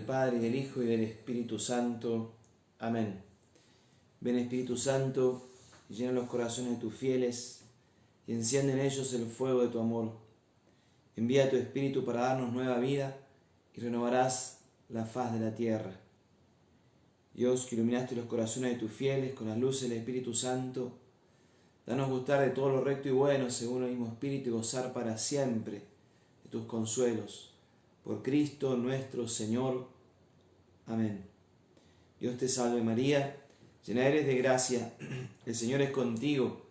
Padre, y del Hijo, y del Espíritu Santo. Amén. Ven Espíritu Santo, y llena los corazones de tus fieles, y enciende en ellos el fuego de tu amor. Envía tu Espíritu para darnos nueva vida, y renovarás la faz de la tierra. Dios, que iluminaste los corazones de tus fieles con la luz del Espíritu Santo, danos gustar de todo lo recto y bueno según el mismo Espíritu y gozar para siempre de tus consuelos. Por Cristo nuestro Señor. Amén. Dios te salve María, llena eres de gracia, el Señor es contigo.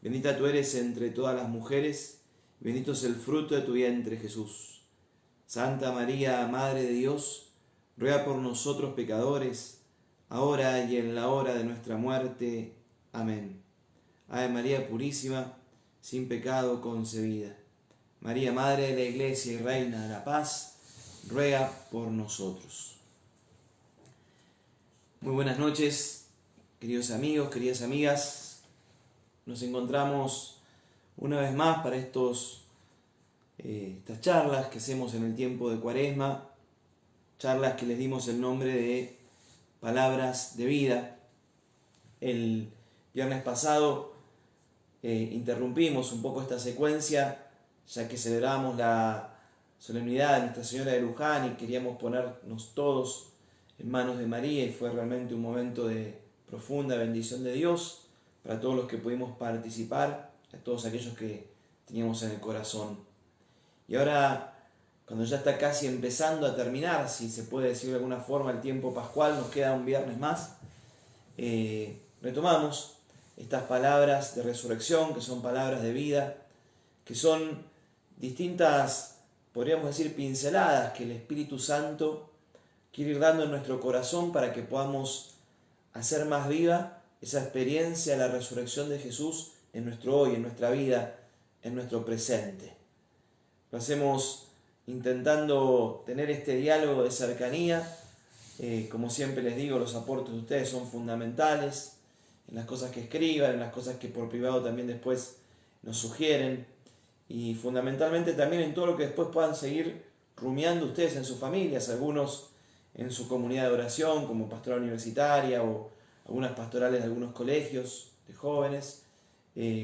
Bendita tú eres entre todas las mujeres, y bendito es el fruto de tu vientre Jesús. Santa María, Madre de Dios, ruega por nosotros pecadores, ahora y en la hora de nuestra muerte. Amén. Ave María Purísima, sin pecado concebida. María, Madre de la Iglesia y Reina de la Paz, ruega por nosotros. Muy buenas noches, queridos amigos, queridas amigas. Nos encontramos una vez más para estas charlas que hacemos en el tiempo de Cuaresma, charlas que les dimos el nombre de Palabras de Vida. El viernes pasado interrumpimos un poco esta secuencia, ya que celebramos la solemnidad de Nuestra Señora de Luján y queríamos ponernos todos en manos de María, y fue realmente un momento de profunda bendición de Dios para todos los que pudimos participar, a todos aquellos que teníamos en el corazón. Y ahora, cuando ya está casi empezando a terminar, si se puede decir de alguna forma, el tiempo pascual, nos queda un viernes más, retomamos estas palabras de resurrección, que son palabras de vida, que son distintas, podríamos decir, pinceladas que el Espíritu Santo quiere ir dando en nuestro corazón para que podamos hacer más viva esa experiencia de la resurrección de Jesús en nuestro hoy, en nuestra vida, en nuestro presente. Lo hacemos intentando tener este diálogo de cercanía. Como siempre les digo, los aportes de ustedes son fundamentales en las cosas que escriban, en las cosas que por privado también después nos sugieren, y fundamentalmente también en todo lo que después puedan seguir rumiando ustedes en sus familias, algunos en su comunidad de oración como pastoral universitaria o algunas pastorales de algunos colegios de jóvenes,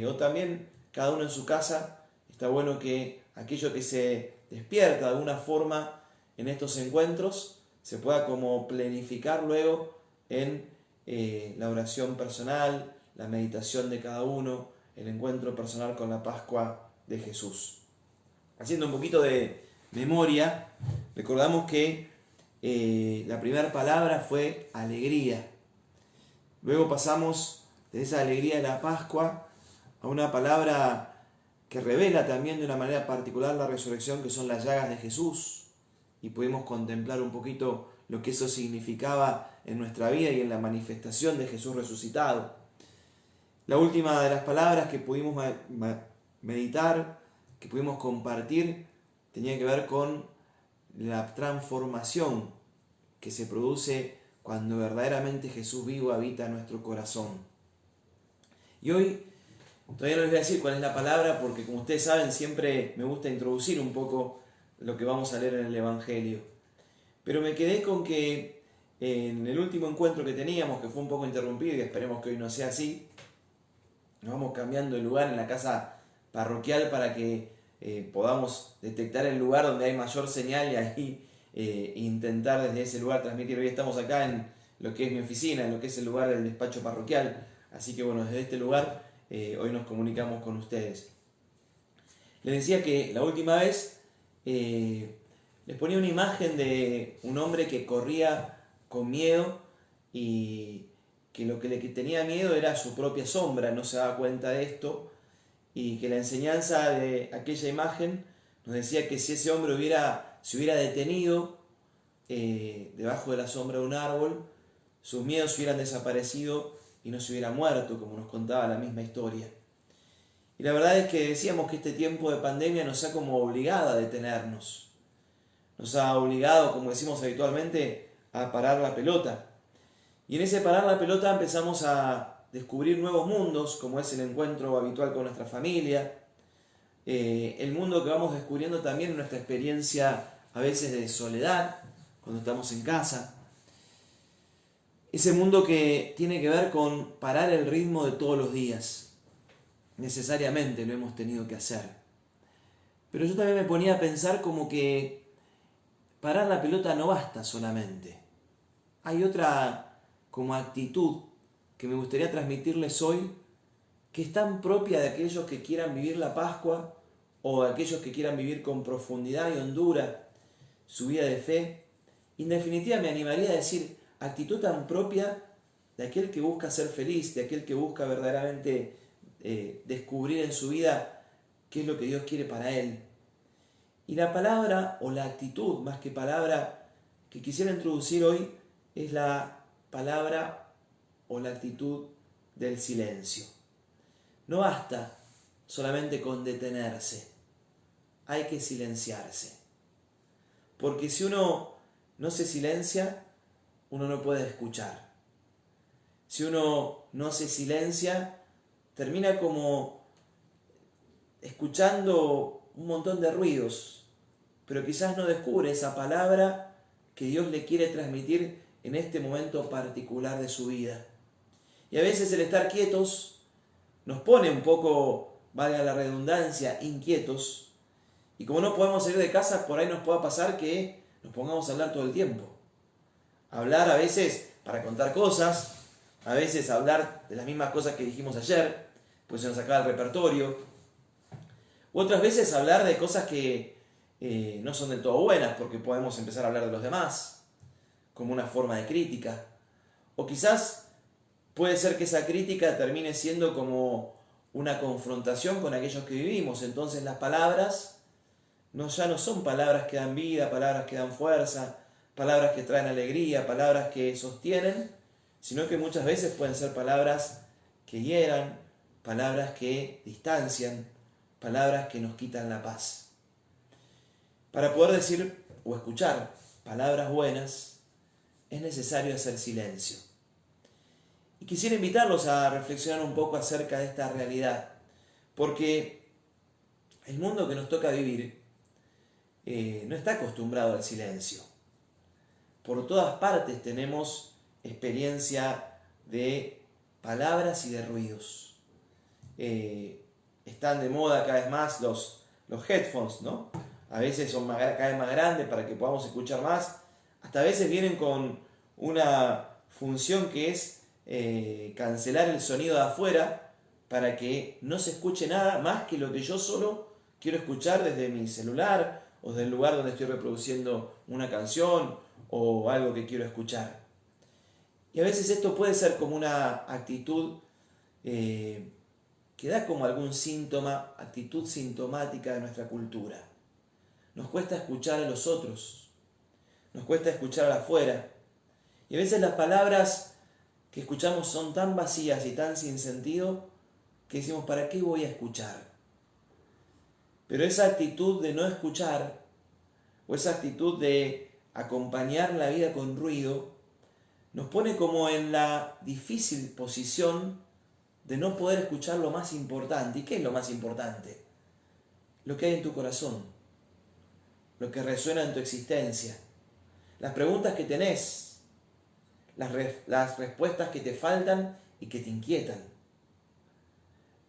o también cada uno en su casa. Está bueno que aquello que se despierta de alguna forma en estos encuentros se pueda como planificar luego en la oración personal, la meditación de cada uno, el encuentro personal con la Pascua de Jesús. Haciendo un poquito de memoria, recordamos que la primera palabra fue alegría. Luego pasamos de esa alegría de la Pascua a una palabra que revela también de una manera particular la resurrección, que son las llagas de Jesús, y pudimos contemplar un poquito lo que eso significaba en nuestra vida y en la manifestación de Jesús resucitado. La última de las palabras que pudimos meditar, que pudimos compartir, tenía que ver con la transformación que se produce cuando verdaderamente Jesús vivo habita en nuestro corazón. Y hoy todavía no les voy a decir cuál es la palabra, porque como ustedes saben siempre me gusta introducir un poco lo que vamos a leer en el Evangelio. Pero me quedé con que en el último encuentro que teníamos, que fue un poco interrumpido y esperemos que hoy no sea así, nos vamos cambiando de lugar en la casa parroquial para que podamos detectar el lugar donde hay mayor señal y ahí intentar desde ese lugar transmitir. Hoy estamos acá en lo que es mi oficina, en lo que es el lugar del despacho parroquial, así que bueno, desde este lugar hoy nos comunicamos con ustedes. Les decía que la última vez les ponía una imagen de un hombre que corría con miedo y que lo que le tenía miedo era su propia sombra, no se daba cuenta de esto, y que la enseñanza de aquella imagen nos decía que si ese hombre se hubiera detenido debajo de la sombra de un árbol, sus miedos hubieran desaparecido y no se hubiera muerto, como nos contaba la misma historia. Y la verdad es que decíamos que este tiempo de pandemia nos ha como obligado a detenernos, nos ha obligado, como decimos habitualmente, a parar la pelota. Y en ese parar la pelota empezamos a descubrir nuevos mundos, como es el encuentro habitual con nuestra familia, el mundo que vamos descubriendo también en nuestra experiencia a veces de soledad, cuando estamos en casa. Ese mundo que tiene que ver con parar el ritmo de todos los días. Necesariamente lo hemos tenido que hacer. Pero yo también me ponía a pensar como que parar la pelota no basta solamente. Hay otra como actitud que me gustaría transmitirles hoy, que es tan propia de aquellos que quieran vivir la Pascua o de aquellos que quieran vivir con profundidad y hondura su vida de fe. Y en definitiva me animaría a decir, actitud tan propia de aquel que busca ser feliz, de aquel que busca verdaderamente descubrir en su vida qué es lo que Dios quiere para él. Y la palabra o la actitud, más que palabra, que quisiera introducir hoy es la palabra o la actitud del silencio. No basta solamente con detenerse, hay que silenciarse. Porque si uno no se silencia, uno no puede escuchar. Si uno no se silencia, termina como escuchando un montón de ruidos, pero quizás no descubre esa palabra que Dios le quiere transmitir en este momento particular de su vida. Y a veces el estar quietos nos pone un poco, valga la redundancia, inquietos. Y como no podemos salir de casa, por ahí nos pueda pasar que nos pongamos a hablar todo el tiempo. Hablar a veces para contar cosas, a veces hablar de las mismas cosas que dijimos ayer, pues se nos acaba el repertorio. Otras veces hablar de cosas que no son del todo buenas, porque podemos empezar a hablar de los demás, como una forma de crítica. O quizás puede ser que esa crítica termine siendo como una confrontación con aquellos que vivimos. Entonces las palabras ya no son palabras que dan vida, palabras que dan fuerza, palabras que traen alegría, palabras que sostienen, sino que muchas veces pueden ser palabras que hieran, palabras que distancian, palabras que nos quitan la paz. Para poder decir o escuchar palabras buenas, es necesario hacer silencio. Y quisiera invitarlos a reflexionar un poco acerca de esta realidad, porque el mundo que nos toca vivir no está acostumbrado al silencio. Por todas partes tenemos experiencia de palabras y de ruidos. Están de moda cada vez más los headphones, ¿no? A veces son cada vez más grandes para que podamos escuchar más. Hasta a veces vienen con una función que es cancelar el sonido de afuera para que no se escuche nada más que lo que yo solo quiero escuchar desde mi celular o del lugar donde estoy reproduciendo una canción o algo que quiero escuchar. Y a veces esto puede ser como una actitud que da como algún síntoma, actitud sintomática de nuestra cultura. Nos cuesta escuchar a los otros, nos cuesta escuchar al afuera. Y a veces las palabras que escuchamos son tan vacías y tan sin sentido que decimos, ¿para qué voy a escuchar? Pero esa actitud de no escuchar, o esa actitud de acompañar la vida con ruido, nos pone como en la difícil posición de no poder escuchar lo más importante. ¿Y qué es lo más importante? Lo que hay en tu corazón, lo que resuena en tu existencia, las preguntas que tenés, las respuestas que te faltan y que te inquietan.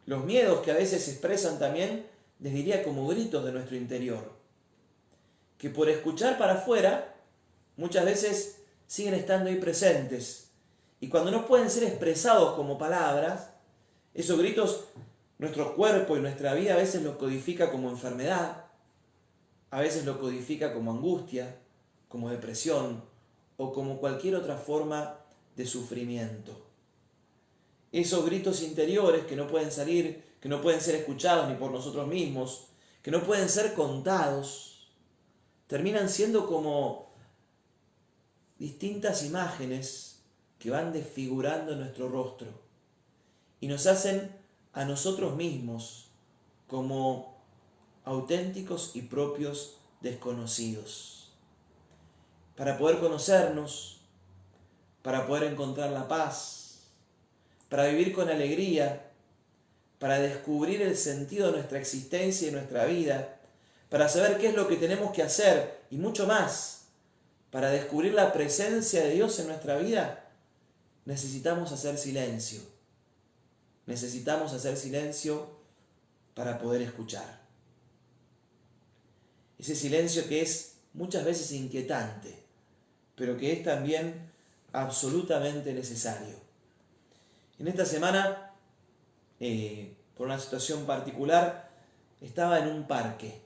Los miedos que a veces se expresan también, les diría como gritos de nuestro interior, que por escuchar para afuera, muchas veces siguen estando ahí presentes. Y cuando no pueden ser expresados como palabras, esos gritos, nuestro cuerpo y nuestra vida a veces lo codifica como enfermedad, a veces lo codifica como angustia, como depresión o como cualquier otra forma de sufrimiento. Esos gritos interiores que no pueden salir, que no pueden ser escuchados ni por nosotros mismos, que no pueden ser contados, terminan siendo como distintas imágenes que van desfigurando nuestro rostro y nos hacen a nosotros mismos como auténticos y propios desconocidos. Para poder conocernos, para poder encontrar la paz, para vivir con alegría, para descubrir el sentido de nuestra existencia y nuestra vida, para saber qué es lo que tenemos que hacer y mucho más, para descubrir la presencia de Dios en nuestra vida, necesitamos hacer silencio. Necesitamos hacer silencio para poder escuchar. Ese silencio que es muchas veces inquietante, pero que es también absolutamente necesario. En esta semana, por una situación particular, estaba en un parque.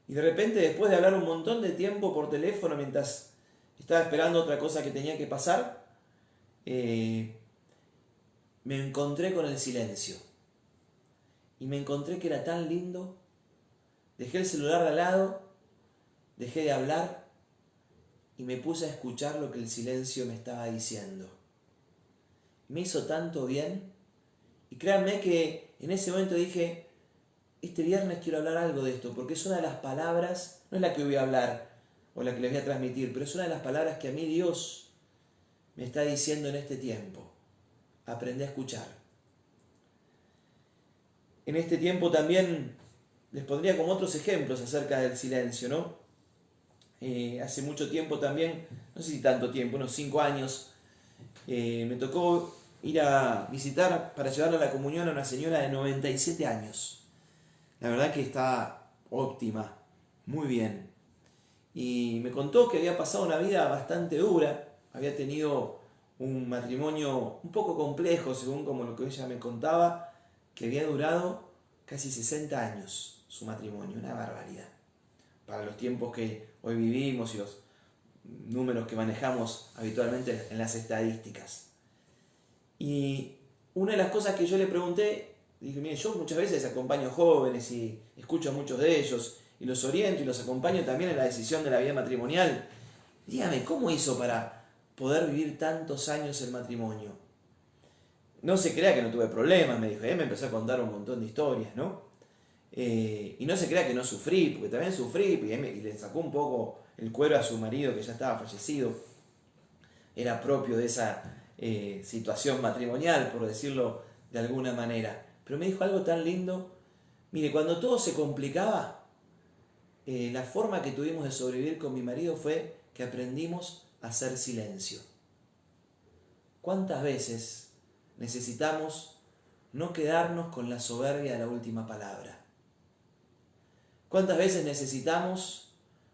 Y de repente, después de hablar un montón de tiempo por teléfono mientras estaba esperando otra cosa que tenía que pasar, me encontré con el silencio. Y me encontré que era tan lindo. Dejé el celular de al lado, dejé de hablar y me puse a escuchar lo que el silencio me estaba diciendo. Me hizo tanto bien. Y créanme que en ese momento dije, este viernes quiero hablar algo de esto, porque es una de las palabras, no es la que voy a hablar o la que les voy a transmitir, pero es una de las palabras que a mí Dios me está diciendo en este tiempo. Aprendí a escuchar. En este tiempo también les pondría como otros ejemplos acerca del silencio, ¿no? Hace mucho tiempo también, no sé si tanto tiempo, unos 5 años, me tocó ir a visitar para llevarle a la comunión a una señora de 97 años. La verdad que está óptima, muy bien. Y me contó que había pasado una vida bastante dura, había tenido un matrimonio un poco complejo, según como lo que ella me contaba, que había durado casi 60 años su matrimonio, una barbaridad. Para los tiempos que hoy vivimos y los números que manejamos habitualmente en las estadísticas. Y una de las cosas que yo le pregunté, dije, mire, yo muchas veces acompaño jóvenes y escucho a muchos de ellos y los oriento y los acompaño también en la decisión de la vida matrimonial. Dígame, ¿cómo hizo para poder vivir tantos años el matrimonio? No se crea que no tuve problemas, me dijo, me empezó a contar un montón de historias, ¿no? Y no se crea que no sufrí, porque también sufrí y le sacó un poco el cuero a su marido que ya estaba fallecido. Era propio de esa situación matrimonial, por decirlo de alguna manera. Pero me dijo algo tan lindo. Mire, cuando todo se complicaba, la forma que tuvimos de sobrevivir con mi marido fue que aprendimos a hacer silencio. ¿Cuántas veces necesitamos no quedarnos con la soberbia de la última palabra? ¿Cuántas veces necesitamos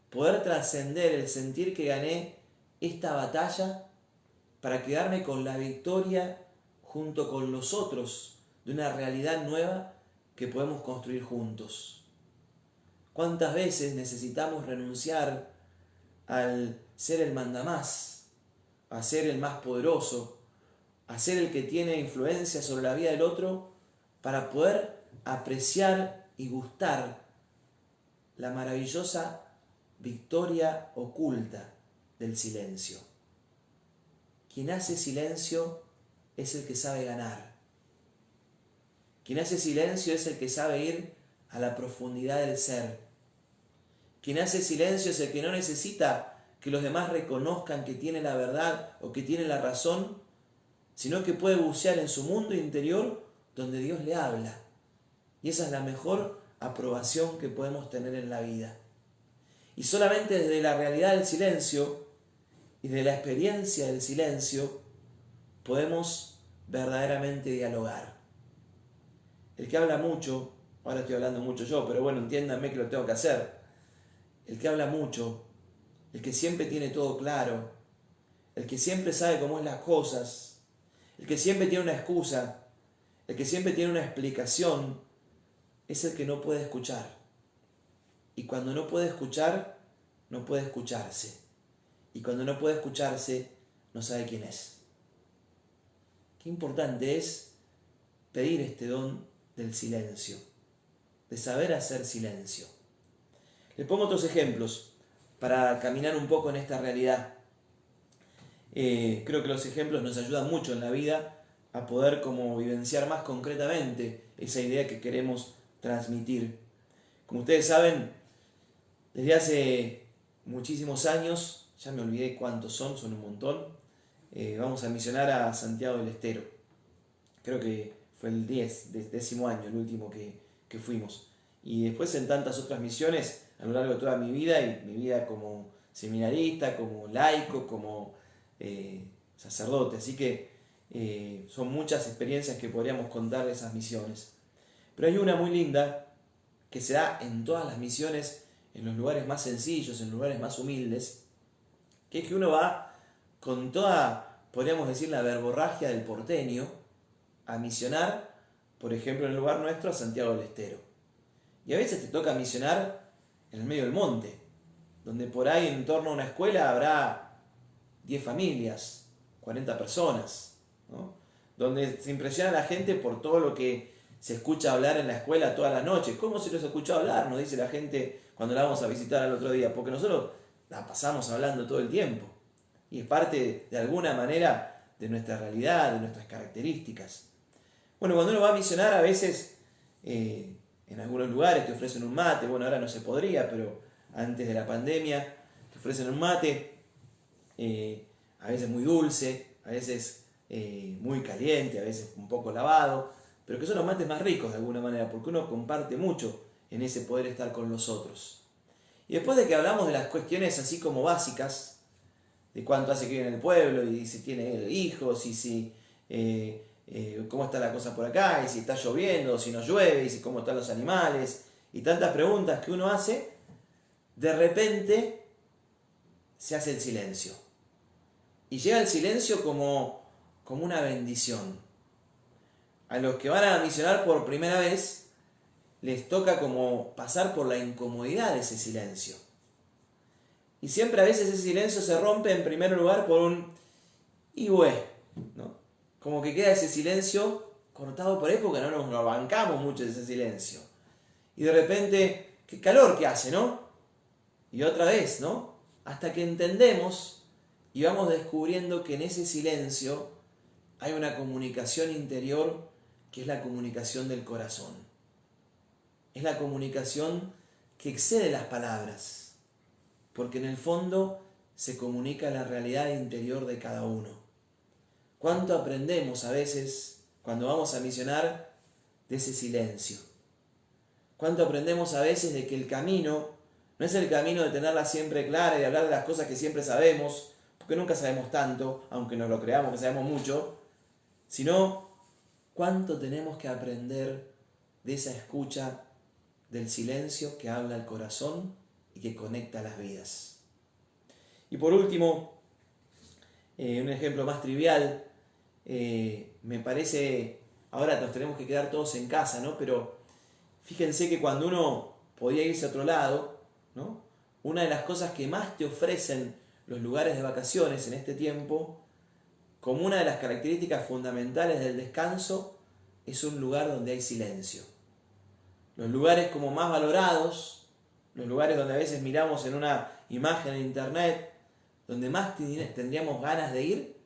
poder trascender el sentir que gané esta batalla para quedarme con la victoria junto con los otros de una realidad nueva que podemos construir juntos? ¿Cuántas veces necesitamos renunciar al ser el mandamás, a ser el más poderoso, a ser el que tiene influencia sobre la vida del otro para poder apreciar y gustar la maravillosa victoria oculta del silencio? Quien hace silencio es el que sabe ganar. Quien hace silencio es el que sabe ir a la profundidad del ser. Quien hace silencio es el que no necesita que los demás reconozcan que tiene la verdad o que tiene la razón, sino que puede bucear en su mundo interior donde Dios le habla. Y esa es la mejor aprobación que podemos tener en la vida. Y solamente desde la realidad del silencio y de la experiencia del silencio podemos verdaderamente dialogar. El que habla mucho, ahora estoy hablando mucho yo, pero bueno, entiéndanme que lo tengo que hacer. El que habla mucho, el que siempre tiene todo claro, el que siempre sabe cómo es las cosas, el que siempre tiene una excusa, el que siempre tiene una explicación, es el que no puede escuchar. Y cuando no puede escuchar, no puede escucharse. Y cuando no puede escucharse, no sabe quién es. Qué importante es pedir este don del silencio, de saber hacer silencio. Les pongo otros ejemplos para caminar un poco en esta realidad. Creo que los ejemplos nos ayudan mucho en la vida a poder como vivenciar más concretamente esa idea que queremos transmitir. Como ustedes saben, desde hace muchísimos años, ya me olvidé cuántos son un montón, vamos a misionar a Santiago del Estero. Creo que fue el 10º año, el último que fuimos. Y después en tantas otras misiones a lo largo de toda mi vida y mi vida como seminarista, como laico, como sacerdote. Así que son muchas experiencias que podríamos contar de esas misiones. Pero hay una muy linda que se da en todas las misiones, en los lugares más sencillos, en los lugares más humildes, que es que uno va con toda, podríamos decir, la verborragia del porteño a misionar, por ejemplo, en el lugar nuestro, a Santiago del Estero. Y a veces te toca misionar en el medio del monte, donde por ahí en torno a una escuela habrá 10 familias, 40 personas, ¿no? Donde se impresiona a la gente por todo lo que se escucha hablar en la escuela todas las noches. ¿Cómo se los escuchó hablar? Nos dice la gente cuando la vamos a visitar al otro día, porque nosotros la pasamos hablando todo el tiempo. Y es parte, de alguna manera, de nuestra realidad, de nuestras características. Bueno, cuando uno va a misionar, a veces, en algunos lugares te ofrecen un mate. Bueno, ahora no se podría, pero antes de la pandemia te ofrecen un mate, a veces muy dulce, a veces muy caliente, a veces un poco lavado, pero que son los mates más ricos de alguna manera, porque uno comparte mucho en ese poder estar con los otros. Y después de que hablamos de las cuestiones así como básicas, de cuánto hace que vive en el pueblo, y si tiene hijos, y si cómo está la cosa por acá, y si está lloviendo, o si no llueve, y si cómo están los animales, y tantas preguntas que uno hace, de repente se hace el silencio. Y llega el silencio como una bendición. A los que van a misionar por primera vez, les toca como pasar por la incomodidad de ese silencio. Y siempre a veces ese silencio se rompe en primer lugar por un y ¿no? Como que queda ese silencio cortado por ahí porque no nos bancamos mucho de ese silencio. Y de repente, qué calor que hace, ¿no? Y otra vez, ¿no? Hasta que entendemos y vamos descubriendo que en ese silencio hay una comunicación interior que es la comunicación del corazón. Es la comunicación que excede las palabras, porque en el fondo se comunica la realidad interior de cada uno. ¿Cuánto aprendemos a veces cuando vamos a misionar de ese silencio? ¿Cuánto aprendemos a veces de que el camino no es el camino de tenerla siempre clara y de hablar de las cosas que siempre sabemos, porque nunca sabemos tanto, aunque nos lo creamos que sabemos mucho, sino cuánto tenemos que aprender de esa escucha del silencio que habla el corazón y que conecta las vidas. Y por último, un ejemplo más trivial, me parece, ahora nos tenemos que quedar todos en casa, ¿no? Pero fíjense que cuando uno podía irse a otro lado, ¿no? Una de las cosas que más te ofrecen los lugares de vacaciones en este tiempo, como una de las características fundamentales del descanso, es un lugar donde hay silencio. Los lugares como más valorados, los lugares donde a veces miramos en una imagen en internet, donde más tendríamos ganas de ir,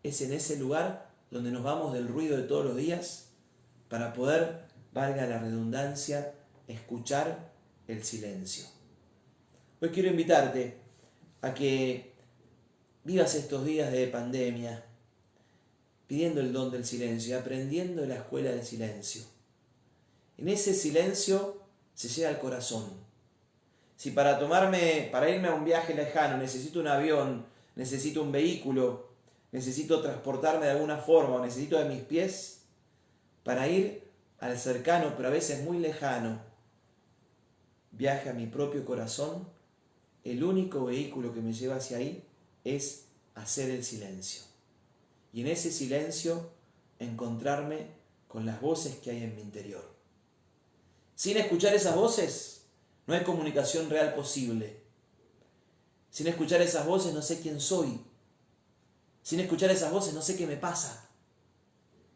es en ese lugar donde nos vamos del ruido de todos los días para poder, valga la redundancia, escuchar el silencio. Hoy quiero invitarte a que vivas estos días de pandemia pidiendo el don del silencio y aprendiendo la escuela del silencio. En ese silencio se llega al corazón. Si para irme a un viaje lejano necesito un avión, necesito un vehículo, necesito transportarme de alguna forma o necesito de mis pies, para ir al cercano, pero a veces muy lejano, viaje a mi propio corazón, el único vehículo que me lleva hacia ahí es hacer el silencio. Y en ese silencio encontrarme con las voces que hay en mi interior. Sin escuchar esas voces, no hay comunicación real posible. Sin escuchar esas voces, no sé quién soy. Sin escuchar esas voces, no sé qué me pasa.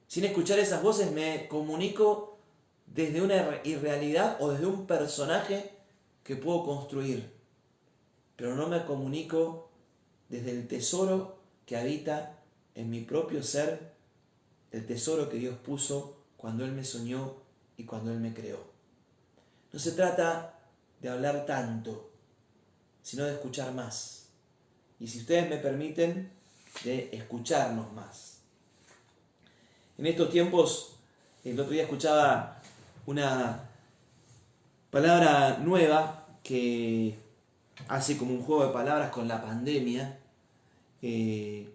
Sin escuchar esas voces, me comunico desde una irrealidad o desde un personaje que puedo construir. Pero no me comunico desde el tesoro que habita en mi propio ser, el tesoro que Dios puso cuando Él me soñó y cuando Él me creó. No se trata de hablar tanto, sino de escuchar más. Y si ustedes me permiten, de escucharnos más. En estos tiempos, el otro día escuchaba una palabra nueva que hace como un juego de palabras con la pandemia, que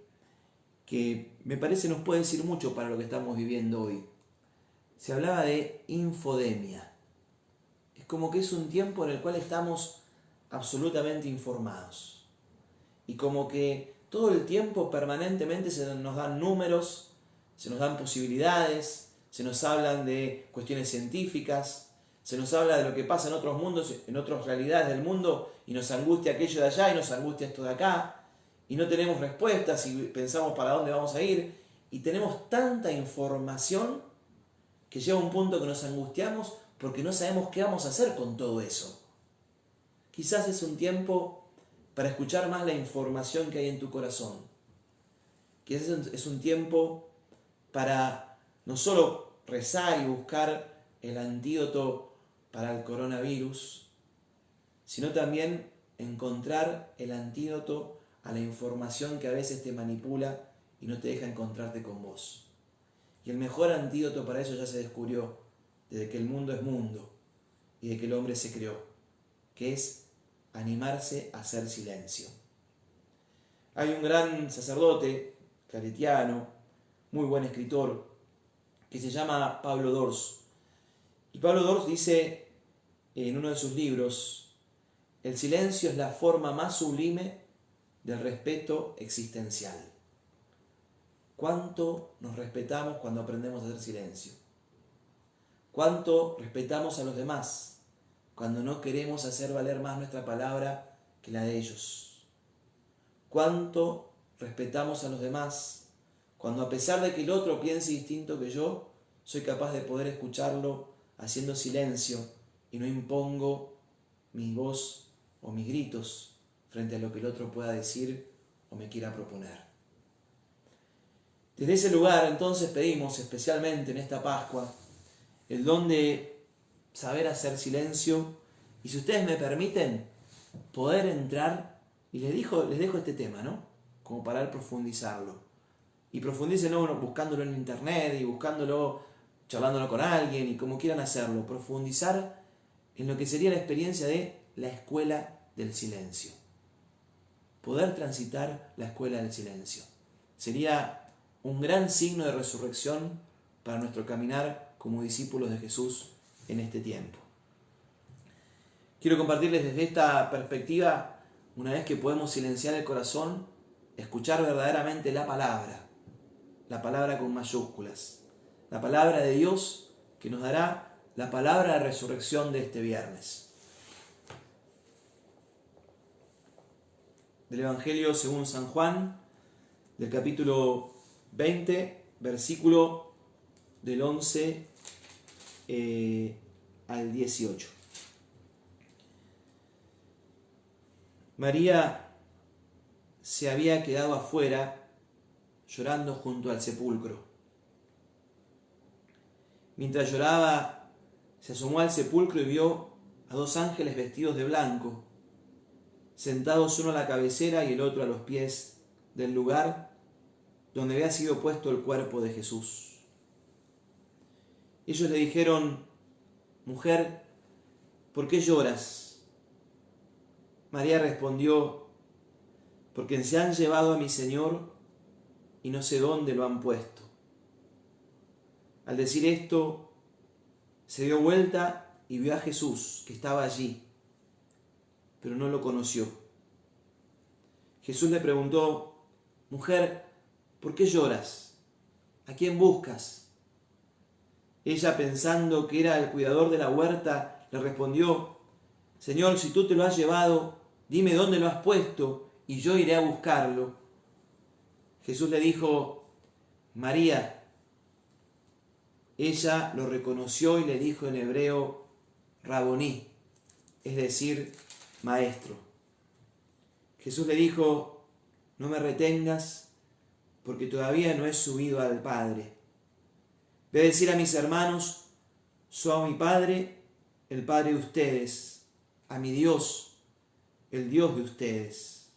me parece nos puede decir mucho para lo que estamos viviendo hoy. Se hablaba de infodemia. Es como que es un tiempo en el cual estamos absolutamente informados. Y como que todo el tiempo permanentemente se nos dan números, se nos dan posibilidades, se nos hablan de cuestiones científicas, se nos habla de lo que pasa en otros mundos, en otras realidades del mundo, y nos angustia aquello de allá y nos angustia esto de acá, y no tenemos respuestas y pensamos para dónde vamos a ir, y tenemos tanta información que llega un punto que nos angustiamos porque no sabemos qué vamos a hacer con todo eso. Quizás es un tiempo para escuchar más la información que hay en tu corazón. Quizás es un tiempo para no solo rezar y buscar el antídoto para el coronavirus, sino también encontrar el antídoto a la información que a veces te manipula y no te deja encontrarte con vos. Y el mejor antídoto para eso ya se descubrió desde que el mundo es mundo y de que el hombre se creó, que es animarse a hacer silencio. Hay un gran sacerdote claretiano, muy buen escritor, que se llama Pablo Dors. Y Pablo Dors dice en uno de sus libros: el silencio es la forma más sublime del respeto existencial. ¿Cuánto nos respetamos cuando aprendemos a hacer silencio? ¿Cuánto respetamos a los demás cuando no queremos hacer valer más nuestra palabra que la de ellos? ¿Cuánto respetamos a los demás cuando, a pesar de que el otro piense distinto que yo, soy capaz de poder escucharlo haciendo silencio y no impongo mi voz o mis gritos frente a lo que el otro pueda decir o me quiera proponer? Desde ese lugar entonces pedimos, especialmente en esta Pascua, el don de saber hacer silencio, y si ustedes me permiten, poder entrar, y les dejo este tema, ¿no? Como para profundizarlo. Y profundícenlo buscándolo en internet y buscándolo, charlándolo con alguien y como quieran hacerlo. Profundizar en lo que sería la experiencia de la escuela del silencio. Poder transitar la escuela del silencio. Sería un gran signo de resurrección para nuestro caminar como discípulos de Jesús en este tiempo. Quiero compartirles desde esta perspectiva, una vez que podemos silenciar el corazón, escuchar verdaderamente la palabra con mayúsculas, la palabra de Dios que nos dará la palabra de resurrección de este viernes. Del Evangelio según San Juan, del capítulo 20, versículo del 11 al 18. María se había quedado afuera llorando junto al sepulcro. Mientras lloraba, se asomó al sepulcro y vio a dos ángeles vestidos de blanco, sentados uno a la cabecera y el otro a los pies del lugar donde había sido puesto el cuerpo de Jesús. Ellos le dijeron: «Mujer, ¿por qué lloras?». María respondió: «Porque se han llevado a mi Señor y no sé dónde lo han puesto». Al decir esto, se dio vuelta y vio a Jesús, que estaba allí, pero no lo conoció. Jesús le preguntó: «Mujer, ¿por qué lloras? ¿A quién buscas?». Ella, pensando que era el cuidador de la huerta, le respondió: «Señor, si tú te lo has llevado, dime dónde lo has puesto y yo iré a buscarlo». Jesús le dijo: «María». Ella lo reconoció y le dijo en hebreo: «Raboní», es decir, maestro. Jesús le dijo: «No me retengas, porque todavía no he subido al Padre. Ve a decir a mis hermanos: soy a mi Padre, el Padre de ustedes, a mi Dios, el Dios de ustedes».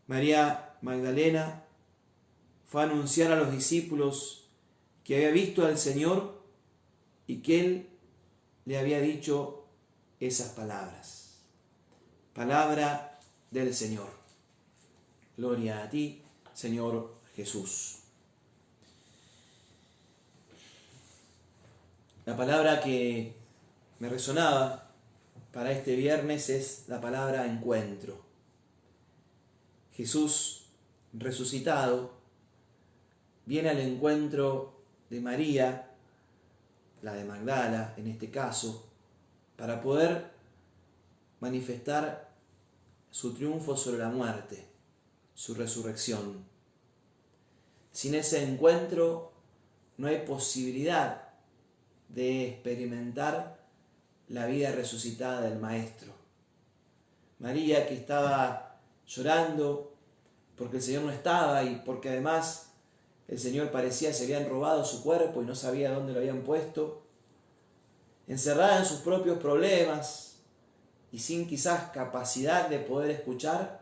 María Magdalena fue a anunciar a los discípulos que había visto al Señor y que Él le había dicho esas palabras. Palabra del Señor. Gloria a ti, Señor Jesús. La palabra que me resonaba para este viernes es la palabra encuentro. Jesús resucitado viene al encuentro de María, la de Magdala en este caso, para poder manifestar su triunfo sobre la muerte, su resurrección. Sin ese encuentro no hay posibilidad de experimentar la vida resucitada del Maestro. María, que estaba llorando porque el Señor no estaba y porque además el Señor parecía se habían robado su cuerpo y no sabía dónde lo habían puesto, encerrada en sus propios problemas y sin quizás capacidad de poder escuchar,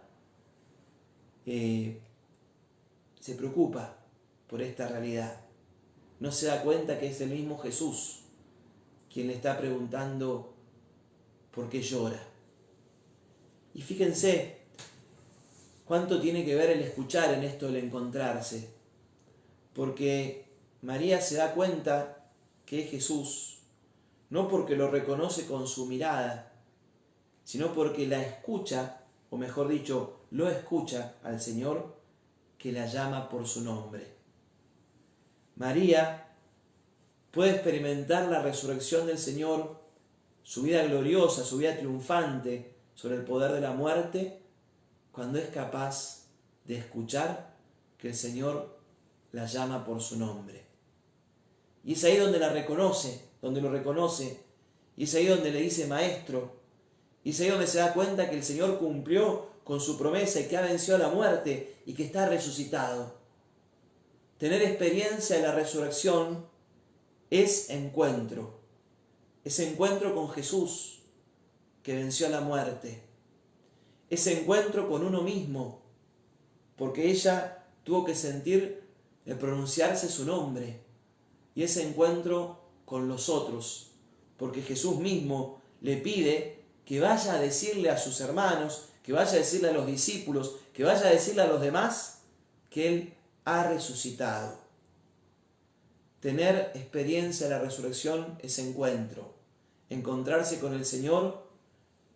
se preocupa por esta realidad. No se da cuenta que es el mismo Jesús quien le está preguntando por qué llora. Y fíjense cuánto tiene que ver el escuchar en esto del encontrarse, porque María se da cuenta que es Jesús, no porque lo reconoce con su mirada, sino porque la escucha, o mejor dicho, lo escucha al Señor que la llama por su nombre. María puede experimentar la resurrección del Señor, su vida gloriosa, su vida triunfante sobre el poder de la muerte, cuando es capaz de escuchar que el Señor la llama por su nombre. Y es ahí donde la reconoce, donde lo reconoce, y es ahí donde le dice Maestro, y es ahí donde se da cuenta que el Señor cumplió con su promesa y que ha vencido a la muerte y que está resucitado. Tener experiencia de la resurrección es encuentro con Jesús que venció a la muerte, es encuentro con uno mismo, porque ella tuvo que sentir el pronunciarse su nombre, y ese encuentro con los otros, porque Jesús mismo le pide que vaya a decirle a sus hermanos, que vaya a decirle a los discípulos, que vaya a decirle a los demás que Él ha resucitado. Tener experiencia de la resurrección es encuentro, encontrarse con el Señor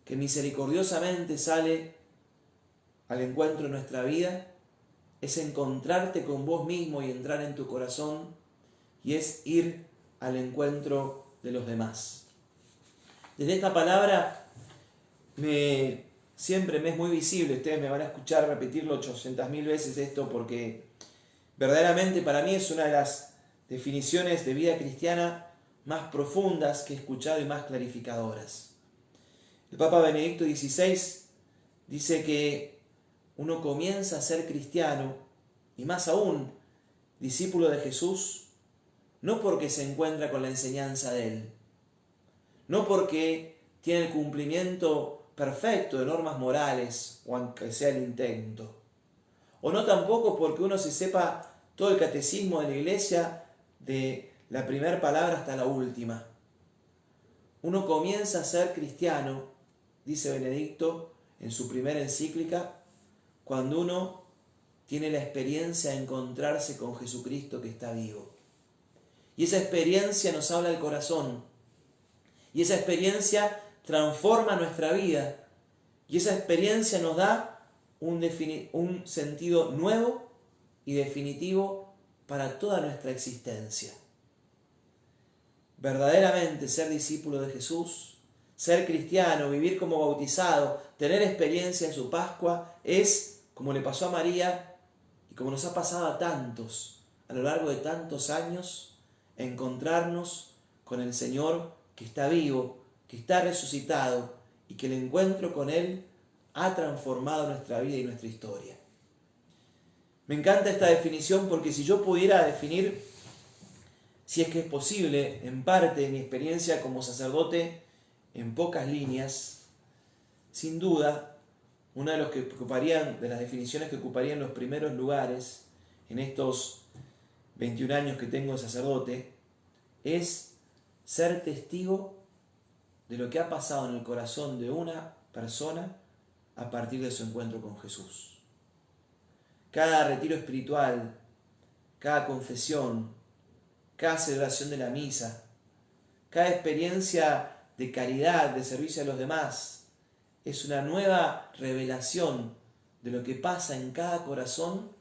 que misericordiosamente sale al encuentro de nuestra vida, es encontrarte con vos mismo y entrar en tu corazón, y es ir al encuentro de los demás. Desde esta palabra siempre me es muy visible, ustedes me van a escuchar repetirlo 800.000 veces esto, porque verdaderamente para mí es una de las definiciones de vida cristiana más profundas que he escuchado y más clarificadoras. El Papa Benedicto XVI dice que uno comienza a ser cristiano, y más aún discípulo de Jesús, no porque se encuentra con la enseñanza de Él, no porque tiene el cumplimiento perfecto de normas morales, o aunque sea el intento, o no tampoco porque uno se sepa todo el catecismo de la Iglesia de la primera palabra hasta la última. Uno comienza a ser cristiano, dice Benedicto en su primera encíclica, cuando uno tiene la experiencia de encontrarse con Jesucristo que está vivo. Y esa experiencia nos habla del corazón, y esa experiencia transforma nuestra vida, y esa experiencia nos da un sentido nuevo y definitivo para toda nuestra existencia. Verdaderamente ser discípulo de Jesús, ser cristiano, vivir como bautizado, tener experiencia en su Pascua, es, como le pasó a María y como nos ha pasado a tantos a lo largo de tantos años, encontrarnos con el Señor que está vivo, que está resucitado y que el encuentro con Él ha transformado nuestra vida y nuestra historia. Me encanta esta definición, porque si yo pudiera definir, si es que es posible, en parte mi experiencia como sacerdote en pocas líneas, sin duda, una de las definiciones que ocuparían los primeros lugares en estos 21 años que tengo de sacerdote, es ser testigo de lo que ha pasado en el corazón de una persona a partir de su encuentro con Jesús. Cada retiro espiritual, cada confesión, cada celebración de la misa, cada experiencia de caridad, de servicio a los demás, es una nueva revelación de lo que pasa en cada corazón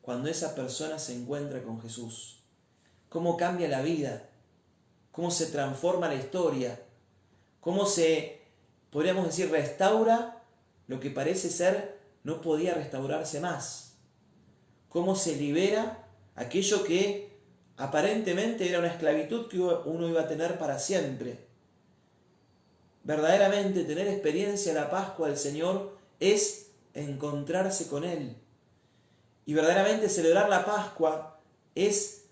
cuando esa persona se encuentra con Jesús. Cómo cambia la vida, cómo se transforma la historia, cómo se, podríamos decir, restaura lo que parece ser no podía restaurarse más. Cómo se libera aquello que aparentemente era una esclavitud que uno iba a tener para siempre. Verdaderamente tener experiencia de la Pascua del Señor es encontrarse con Él. Y verdaderamente celebrar la Pascua es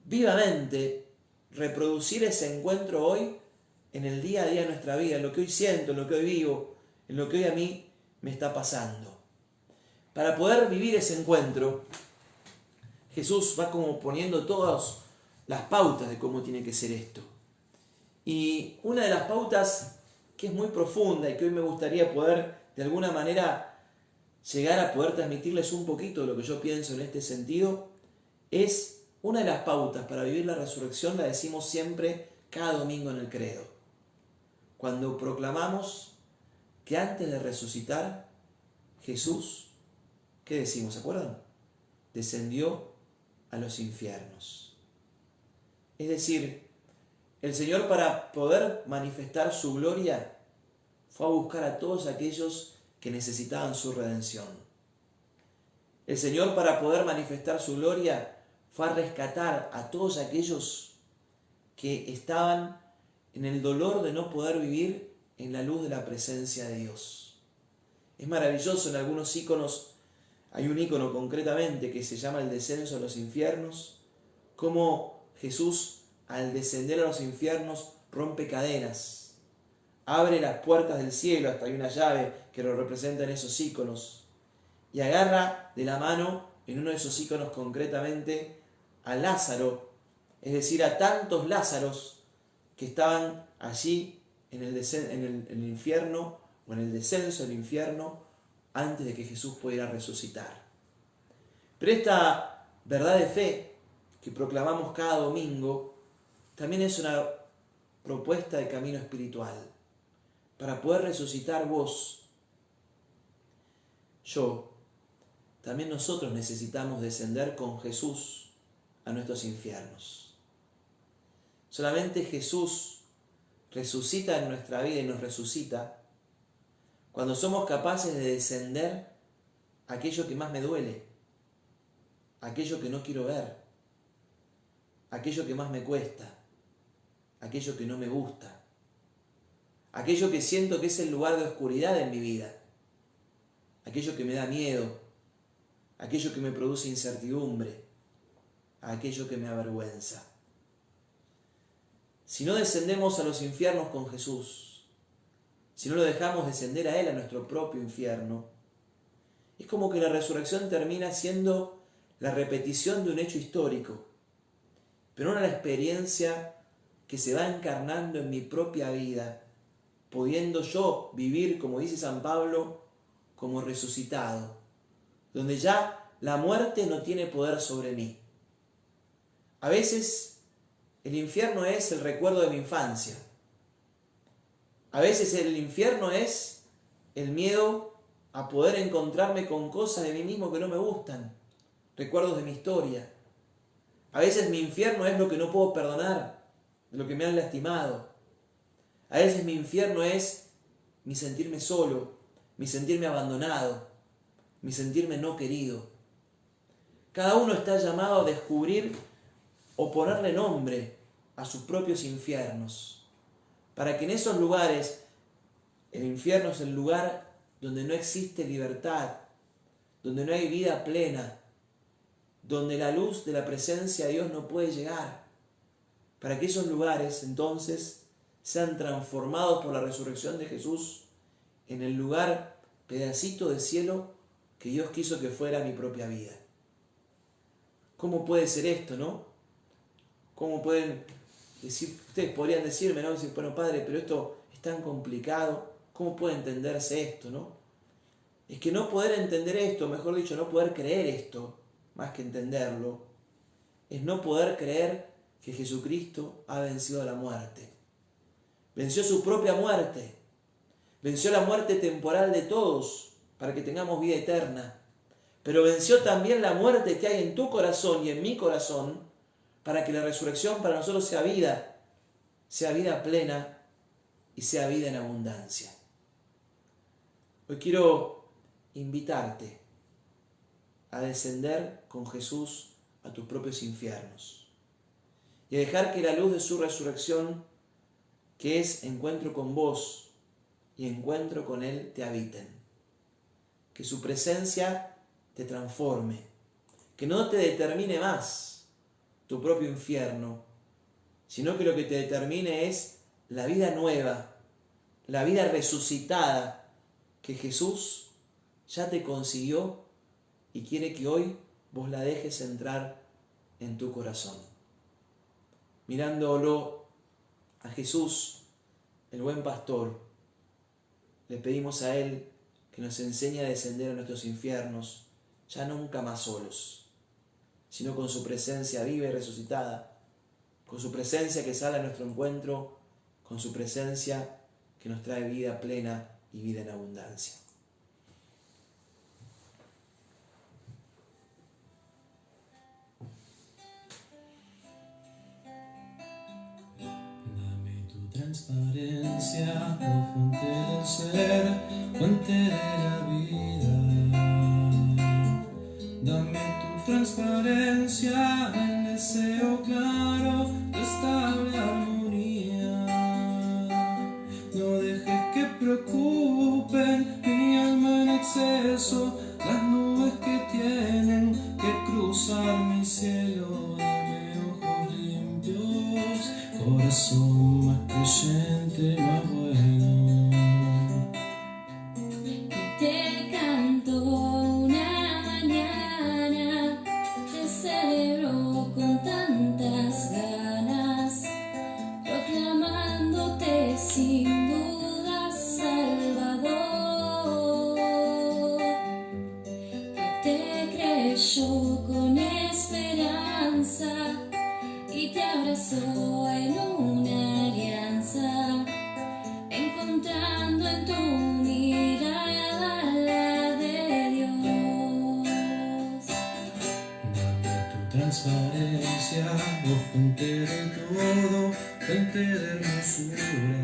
vivamente reproducir ese encuentro hoy en el día a día de nuestra vida, en lo que hoy siento, en lo que hoy vivo, en lo que hoy a mí me está pasando. Para poder vivir ese encuentro, Jesús va como poniendo todas las pautas de cómo tiene que ser esto. Y una de las pautas que es muy profunda y que hoy me gustaría poder de alguna manera llegar a poder transmitirles un poquito de lo que yo pienso en este sentido, es una de las pautas para vivir la resurrección, la decimos siempre cada domingo en el credo. Cuando proclamamos que antes de resucitar, Jesús, ¿qué decimos? ¿Se acuerdan? Descendió a los infiernos. Es decir, el Señor, para poder manifestar su gloria, fue a buscar a todos aquellos que necesitaban su redención. El Señor, para poder manifestar su gloria, fue a rescatar a todos aquellos que estaban en el dolor de no poder vivir en la luz de la presencia de Dios. Es maravilloso, en algunos íconos, hay un ícono concretamente que se llama el descenso a los infiernos, cómo Jesús, al descender a los infiernos, rompe cadenas, abre las puertas del cielo, hasta hay una llave que lo representa en esos íconos, y agarra de la mano, en uno de esos íconos concretamente, a Lázaro, es decir, a tantos Lázaros que estaban allí en el infierno o en el descenso del infierno antes de que Jesús pudiera resucitar. Pero esta verdad de fe que proclamamos cada domingo también es una propuesta de camino espiritual. Para poder resucitar vos, yo, también nosotros necesitamos descender con Jesús a nuestros infiernos. Solamente Jesús resucita en nuestra vida y nos resucita cuando somos capaces de descender a aquello que más me duele, aquello que no quiero ver, aquello que más me cuesta, aquello que no me gusta, aquello que siento que es el lugar de oscuridad en mi vida, aquello que me da miedo, aquello que me produce incertidumbre, aquello que me avergüenza. Si no descendemos a los infiernos con Jesús, si no lo dejamos descender a Él, a nuestro propio infierno, es como que la resurrección termina siendo la repetición de un hecho histórico, pero no la experiencia que se va encarnando en mi propia vida, pudiendo yo vivir, como dice San Pablo, como resucitado, donde ya la muerte no tiene poder sobre mí. A veces el infierno es el recuerdo de mi infancia. A veces el infierno es el miedo a poder encontrarme con cosas de mí mismo que no me gustan, recuerdos de mi historia. A veces mi infierno es lo que no puedo perdonar, lo que me han lastimado. A veces mi infierno es mi sentirme solo, mi sentirme abandonado, mi sentirme no querido. Cada uno está llamado a descubrir o ponerle nombre a sus propios infiernos, para que en esos lugares, el infierno es el lugar donde no existe libertad, donde no hay vida plena, donde la luz de la presencia de Dios no puede llegar, para que esos lugares entonces sean transformados por la resurrección de Jesús en el lugar, pedacito de cielo que Dios quiso que fuera mi propia vida. ¿Cómo puede ser esto, no? ¿Cómo pueden decir, ustedes podrían decirme, ¿no? Decir, bueno, padre, pero esto es tan complicado, ¿cómo puede entenderse esto, no? es que no poder entender esto, mejor dicho, no poder creer esto, más que entenderlo, es no poder creer que Jesucristo ha vencido la muerte. Venció su propia muerte, venció la muerte temporal de todos para que tengamos vida eterna, pero venció también la muerte que hay en tu corazón y en mi corazón para que la resurrección para nosotros sea vida plena y sea vida en abundancia. Hoy quiero invitarte a descender con Jesús a tus propios infiernos y a dejar que la luz de su resurrección, que es encuentro con vos y encuentro con Él, te habiten. Que su presencia te transforme, que no te determine más tu propio infierno, sino que lo que te determine es la vida nueva, la vida resucitada que Jesús ya te consiguió y quiere que hoy vos la dejes entrar en tu corazón. Mirándolo a Jesús, el buen pastor, le pedimos a Él que nos enseñe a descender a nuestros infiernos, ya nunca más solos, sino con su presencia viva y resucitada, con su presencia que sale a nuestro encuentro, con su presencia que nos trae vida plena y vida en abundancia. Transparencia, oh fuente del ser, fuente de la vida. Dame tu transparencia, el deseo claro de estable armonía. No dejes que preocupen mi alma en exceso, las nubes que tienen que cruzar mi cielo. Dame ojos limpios, corazón más creyente, más bueno. Te canto una mañana, te celebro con tantas ganas, proclamándote sin duda Salvador, que te creyó con esperanza y te abrazó en una alianza, encontrando en tu mirada la de Dios. Dame tu transparencia, oh fuente de todo, fuente de hermosura.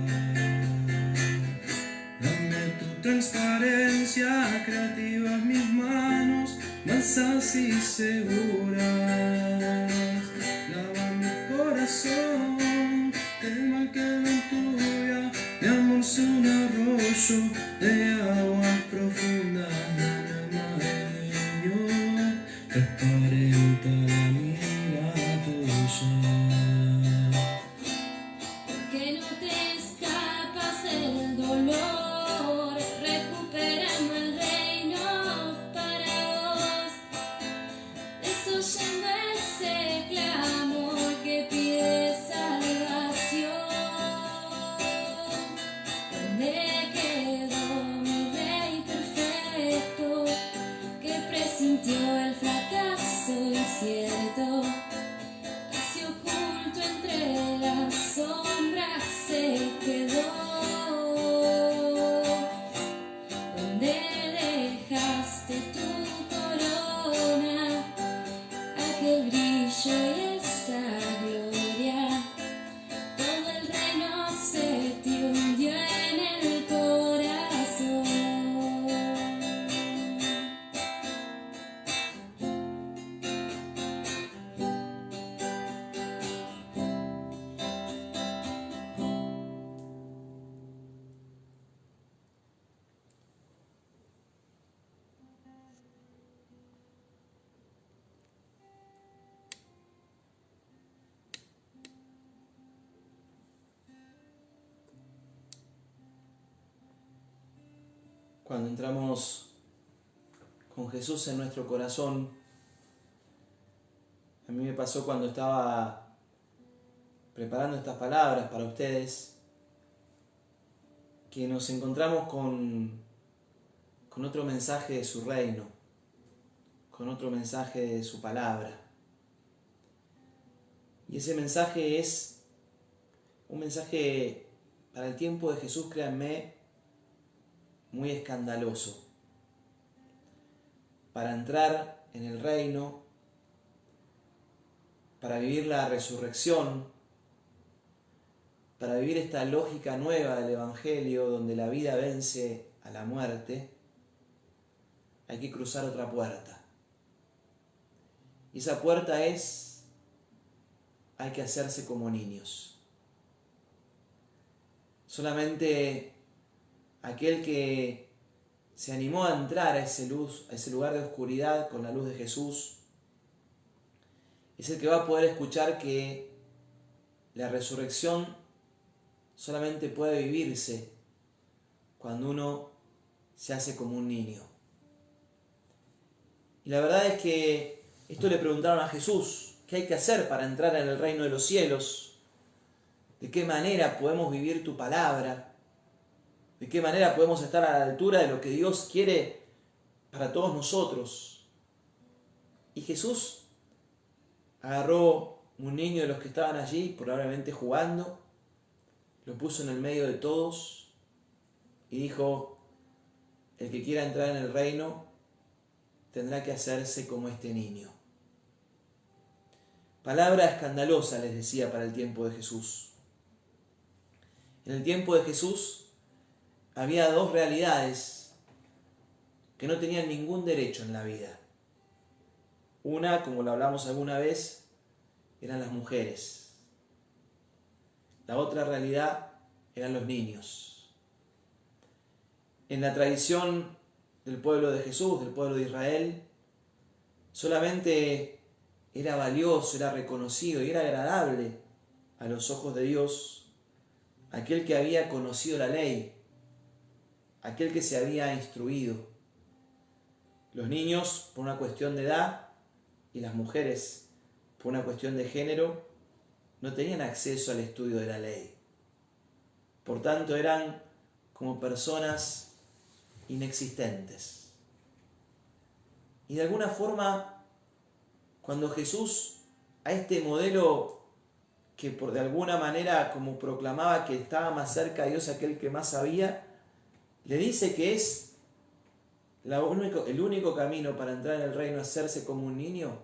Dame tu transparencia, creativas mis manos, mansas y seguras. Lava mi corazón del mal que lo enturbia, mi amor es un arroyo de aguas profundas. Dame alma de niño, transparenta la mirada tuya. Que no te escapas el dolor, recuperando el reino para vos, desoyendo ese clamor que pide salvación. ¿Dónde quedó mi rey perfecto, que presintió el fracaso incierto, que se ocultó entre las sombras se quedó? ¿Dónde dejaste tu corona, aquel brillo y esa gloria? Todo el reino se te hundió en el corazón. Cuando entramos con Jesús en nuestro corazón, a mí me pasó cuando estaba preparando estas palabras para ustedes, que nos encontramos con con otro mensaje de su reino, con otro mensaje de su palabra. Y ese mensaje es un mensaje para el tiempo de Jesús, créanme, muy escandaloso. Para entrar en el reino, para vivir la resurrección, para vivir esta lógica nueva del Evangelio donde la vida vence a la muerte, hay que cruzar otra puerta. Y esa puerta es, hay que hacerse como niños. Solamente aquel que se animó a entrar a ese lugar de oscuridad con la luz de Jesús, es el que va a poder escuchar que la resurrección solamente puede vivirse cuando uno se hace como un niño. Y la verdad es que esto le preguntaron a Jesús, ¿qué hay que hacer para entrar en el reino de los cielos? ¿De qué manera podemos vivir tu palabra? ¿De qué manera podemos estar a la altura de lo que Dios quiere para todos nosotros? Y Jesús agarró un niño de los que estaban allí, probablemente jugando, lo puso en el medio de todos y dijo, el que quiera entrar en el reino tendrá que hacerse como este niño. Palabra escandalosa, les decía, para el tiempo de Jesús. En el tiempo de Jesús había dos realidades que no tenían ningún derecho en la vida. Una, como lo hablamos alguna vez, eran las mujeres. La otra realidad eran los niños. En la tradición del pueblo de Jesús, del pueblo de Israel, solamente era valioso, era reconocido y era agradable a los ojos de Dios aquel que había conocido la ley, aquel que se había instruido. Los niños por una cuestión de edad y las mujeres por una cuestión de género no tenían acceso al estudio de la ley. Por tanto, eran como personas inexistentes. Y de alguna forma, cuando Jesús a este modelo que de alguna manera como proclamaba que estaba más cerca de Dios aquel que más sabía, le dice que es el único camino para entrar en el reino, hacerse como un niño,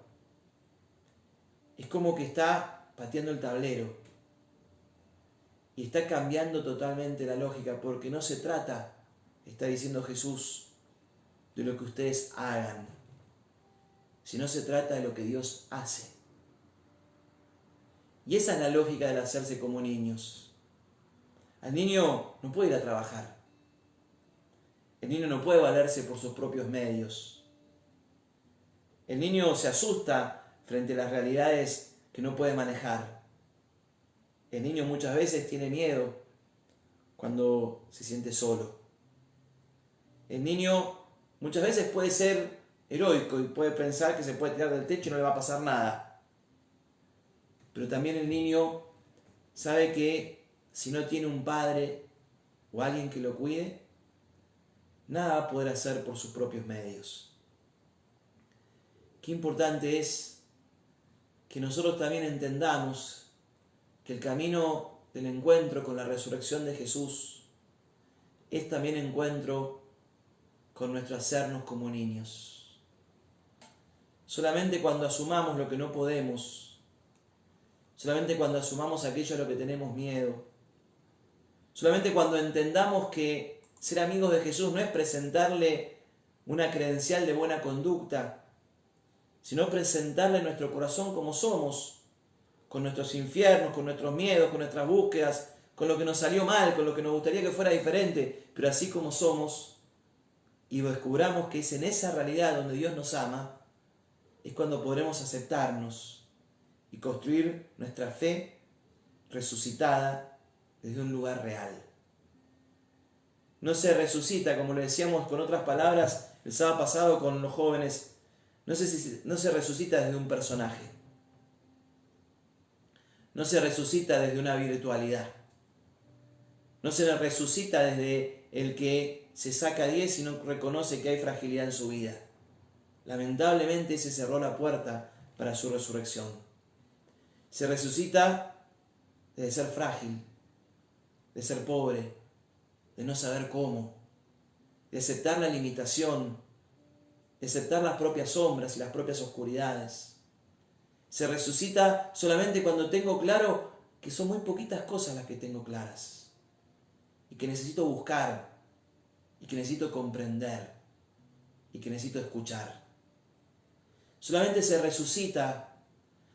es como que está pateando el tablero y está cambiando totalmente la lógica, porque no se trata, está diciendo Jesús, de lo que ustedes hagan, sino se trata de lo que Dios hace. Y esa es la lógica del hacerse como niños. El niño no puede ir a trabajar. El niño no puede valerse por sus propios medios. El niño se asusta frente a las realidades que no puede manejar. El niño muchas veces tiene miedo cuando se siente solo. El niño muchas veces puede ser heroico y puede pensar que se puede tirar del techo y no le va a pasar nada. Pero también el niño sabe que si no tiene un padre o alguien que lo cuide, nada va a poder hacer por sus propios medios. Qué importante es que nosotros también entendamos que el camino del encuentro con la resurrección de Jesús es también encuentro con nuestro hacernos como niños. Solamente cuando asumamos lo que no podemos, solamente cuando asumamos aquello a lo que tenemos miedo, solamente cuando entendamos que ser amigos de Jesús no es presentarle una credencial de buena conducta, sino presentarle nuestro corazón como somos, con nuestros infiernos, con nuestros miedos, con nuestras búsquedas, con lo que nos salió mal, con lo que nos gustaría que fuera diferente, pero así como somos, y descubramos que es en esa realidad donde Dios nos ama, es cuando podremos aceptarnos y construir nuestra fe resucitada desde un lugar real. No se resucita, como le decíamos con otras palabras el sábado pasado con los jóvenes, no se resucita desde un personaje. No se resucita desde una virtualidad. No se resucita desde el que se saca 10 y no reconoce que hay fragilidad en su vida. Lamentablemente se cerró la puerta para su resurrección. Se resucita de ser frágil, de ser pobre, de no saber cómo, de aceptar la limitación, de aceptar las propias sombras y las propias oscuridades. Se resucita solamente cuando tengo claro que son muy poquitas cosas las que tengo claras y que necesito buscar y que necesito comprender y que necesito escuchar. Solamente se resucita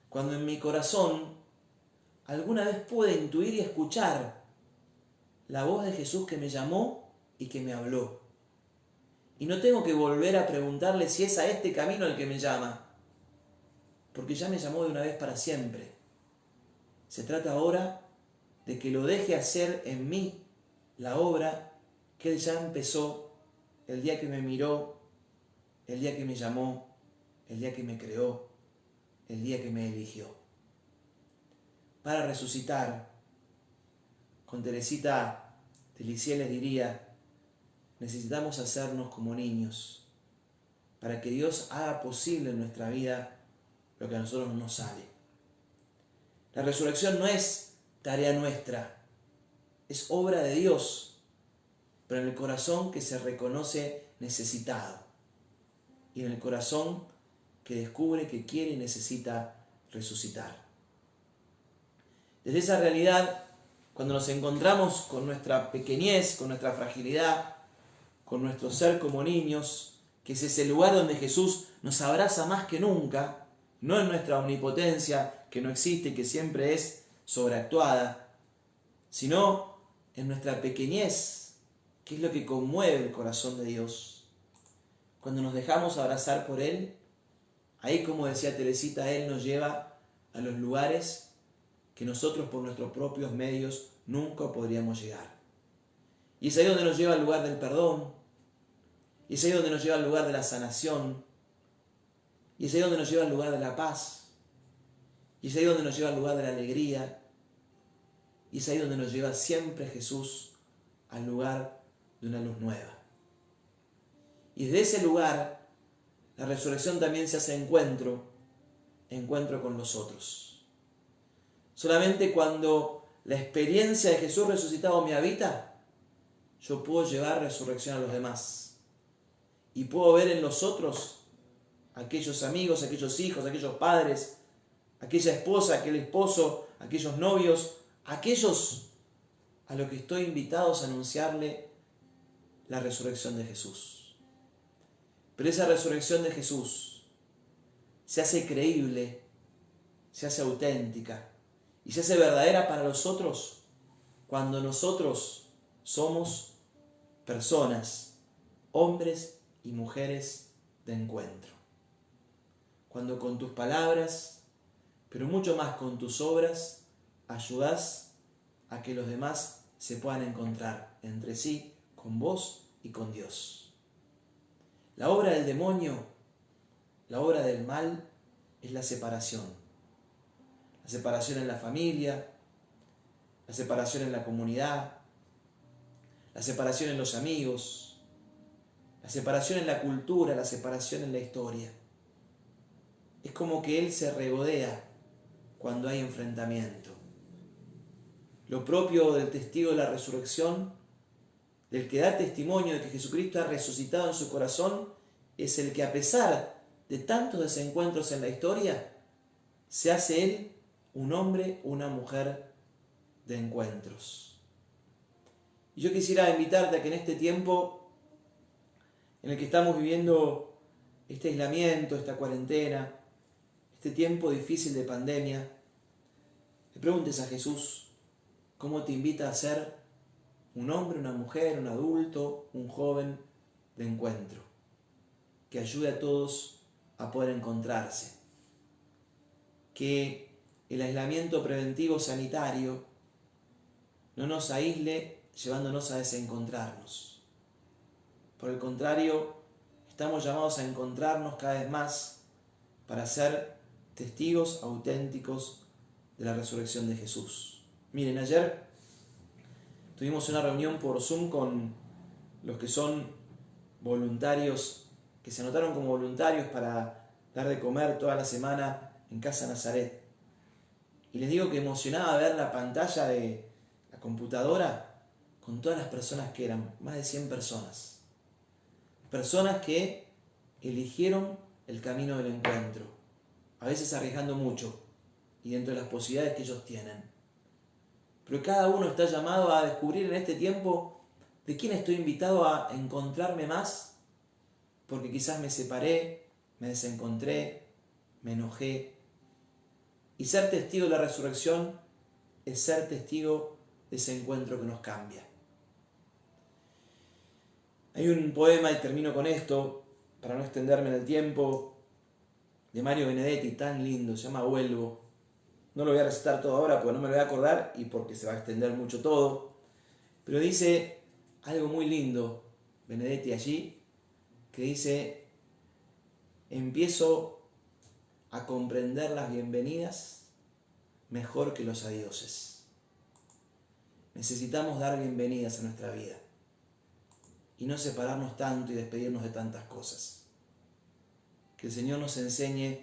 cuando en mi corazón alguna vez pude intuir y escuchar la voz de Jesús que me llamó y que me habló. Y no tengo que volver a preguntarle si es a este camino el que me llama, porque ya me llamó de una vez para siempre. Se trata ahora de que lo deje hacer en mí la obra que Él ya empezó el día que me miró, el día que me llamó, el día que me creó, el día que me eligió. Para resucitar, con Teresita de Lisieux les diría, necesitamos hacernos como niños, para que Dios haga posible en nuestra vida lo que a nosotros no nos sale. La resurrección no es tarea nuestra, es obra de Dios, pero en el corazón que se reconoce necesitado y en el corazón que descubre que quiere y necesita resucitar. Desde esa realidad, cuando nos encontramos con nuestra pequeñez, con nuestra fragilidad, con nuestro ser como niños, que es ese lugar donde Jesús nos abraza más que nunca, no en nuestra omnipotencia, que no existe y que siempre es sobreactuada, sino en nuestra pequeñez, que es lo que conmueve el corazón de Dios. Cuando nos dejamos abrazar por Él, ahí, como decía Teresita, Él nos lleva a los lugares que nosotros por nuestros propios medios nunca podríamos llegar. Y es ahí donde nos lleva al lugar del perdón, y es ahí donde nos lleva al lugar de la sanación, y es ahí donde nos lleva al lugar de la paz, y es ahí donde nos lleva al lugar de la alegría, y es ahí donde nos lleva siempre Jesús al lugar de una luz nueva. Y desde ese lugar, la resurrección también se hace encuentro con los otros. Solamente cuando la experiencia de Jesús resucitado me habita, yo puedo llevar resurrección a los demás. Y puedo ver en los otros aquellos amigos, aquellos hijos, aquellos padres, aquella esposa, aquel esposo, aquellos novios, aquellos a los que estoy invitados a anunciarle la resurrección de Jesús. Pero esa resurrección de Jesús se hace creíble, se hace auténtica y se hace verdadera para los otros cuando nosotros somos personas, hombres y mujeres de encuentro. Cuando con tus palabras, pero mucho más con tus obras, ayudás a que los demás se puedan encontrar entre sí, con vos y con Dios. La obra del demonio, la obra del mal, es la separación. La separación en la familia, la separación en la comunidad, la separación en los amigos, la separación en la cultura, la separación en la historia. Es como que Él se regodea cuando hay enfrentamiento. Lo propio del testigo de la resurrección, del que da testimonio de que Jesucristo ha resucitado en su corazón, es el que a pesar de tantos desencuentros en la historia, se hace Él un hombre, una mujer de encuentros. Y yo quisiera invitarte a que en este tiempo en el que estamos viviendo este aislamiento, esta cuarentena, este tiempo difícil de pandemia, le preguntes a Jesús cómo te invita a ser un hombre, una mujer, un adulto, un joven de encuentro, que ayude a todos a poder encontrarse. Que el aislamiento preventivo sanitario no nos aísle llevándonos a desencontrarnos. Por el contrario, estamos llamados a encontrarnos cada vez más para ser testigos auténticos de la resurrección de Jesús. Miren, ayer tuvimos una reunión por Zoom con los que son voluntarios, que se anotaron como voluntarios para dar de comer toda la semana en Casa Nazaret. Y les digo que emocionaba ver la pantalla de la computadora con todas las personas que eran, más de 100 personas. Personas que eligieron el camino del encuentro, a veces arriesgando mucho y dentro de las posibilidades que ellos tienen. Pero cada uno está llamado a descubrir en este tiempo de quién estoy invitado a encontrarme más, porque quizás me separé, me desencontré, me enojé. Y ser testigo de la resurrección es ser testigo de ese encuentro que nos cambia. Hay un poema, y termino con esto, para no extenderme en el tiempo, de Mario Benedetti, tan lindo, se llama Vuelvo. No lo voy a recitar todo ahora porque no me lo voy a acordar y porque se va a extender mucho todo. Pero dice algo muy lindo, Benedetti allí, que dice: empiezo a comprender las bienvenidas mejor que los adioses. Necesitamos dar bienvenidas a nuestra vida y no separarnos tanto y despedirnos de tantas cosas. Que el Señor nos enseñe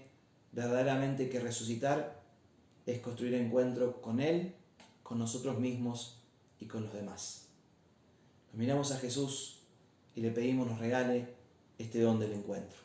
verdaderamente que resucitar es construir encuentro con Él, con nosotros mismos y con los demás. Nos miramos a Jesús y le pedimos nos regale este don del encuentro.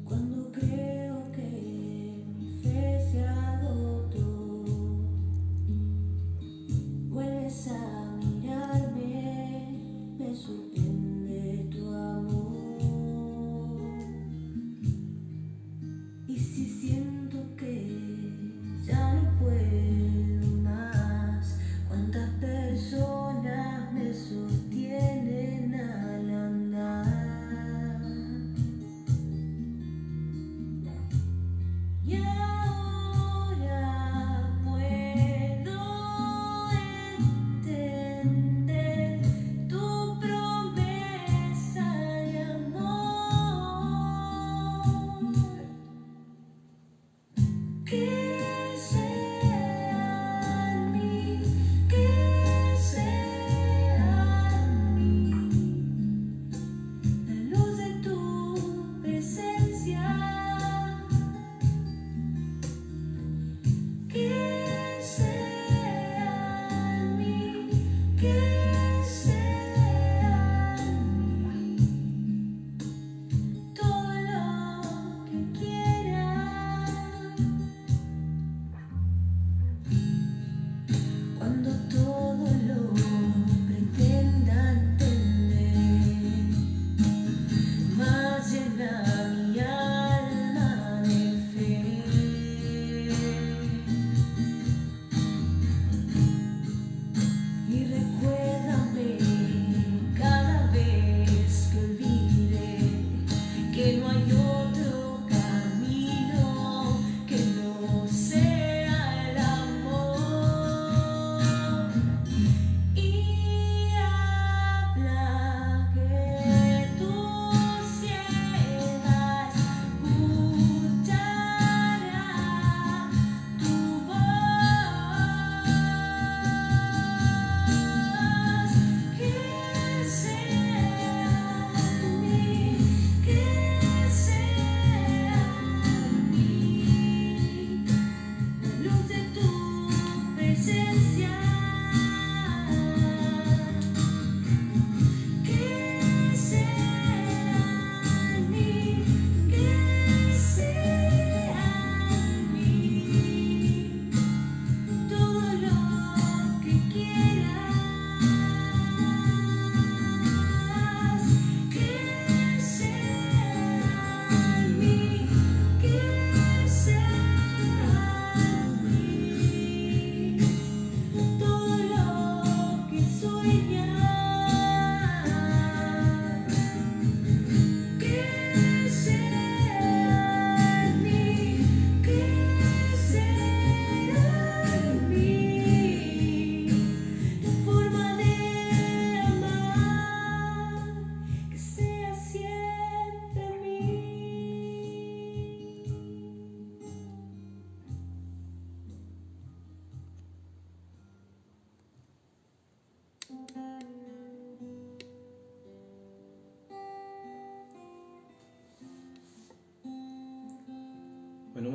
Cuando creo que mi fe se agotó, vuelves a mirarme, me sorprende tu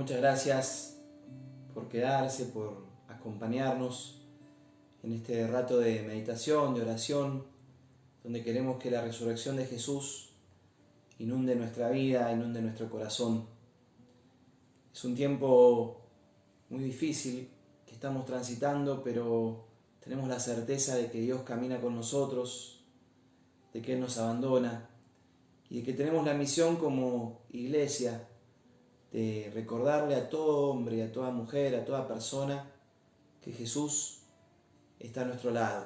muchas gracias por quedarse, por acompañarnos en este rato de meditación, de oración, donde queremos que la resurrección de Jesús inunde nuestra vida, inunde nuestro corazón. Es un tiempo muy difícil que estamos transitando, pero tenemos la certeza de que Dios camina con nosotros, de que Él nos abandona y de que tenemos la misión como iglesia de recordarle a todo hombre, a toda mujer, a toda persona que Jesús está a nuestro lado.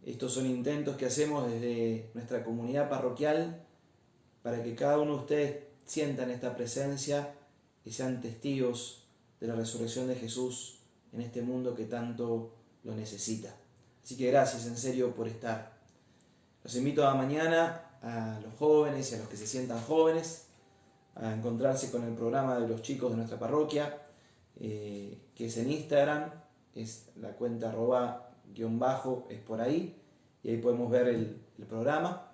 Estos son intentos que hacemos desde nuestra comunidad parroquial para que cada uno de ustedes sientan esta presencia y sean testigos de la resurrección de Jesús en este mundo que tanto lo necesita. Así que gracias en serio por estar. Los invito a mañana a los jóvenes y a los que se sientan jóvenes a encontrarse con el programa de los chicos de nuestra parroquia, que es en Instagram, es la cuenta @_ es por ahí, y ahí podemos ver el programa.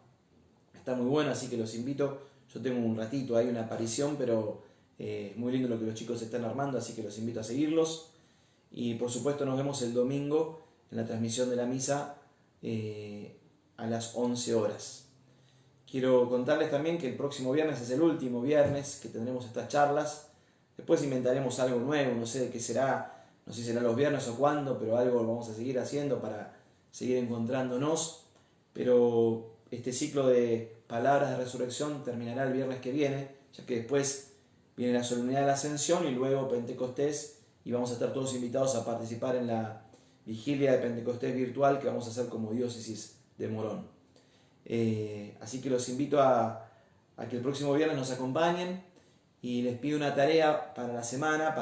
Está muy bueno, así que los invito. Yo tengo un ratito ahí, una aparición, pero es muy lindo lo que los chicos están armando, así que los invito a seguirlos. Y por supuesto nos vemos el domingo en la transmisión de la misa a las 11 horas. Quiero contarles también que el próximo viernes es el último viernes que tendremos estas charlas. Después inventaremos algo nuevo, no sé de qué será, no sé si será los viernes o cuándo, pero algo lo vamos a seguir haciendo para seguir encontrándonos. Pero este ciclo de palabras de resurrección terminará el viernes que viene, ya que después viene la solemnidad de la Ascensión y luego Pentecostés, y vamos a estar todos invitados a participar en la vigilia de Pentecostés virtual que vamos a hacer como diócesis de Morón. Así que los invito a que el próximo viernes nos acompañen y les pido una tarea para la semana,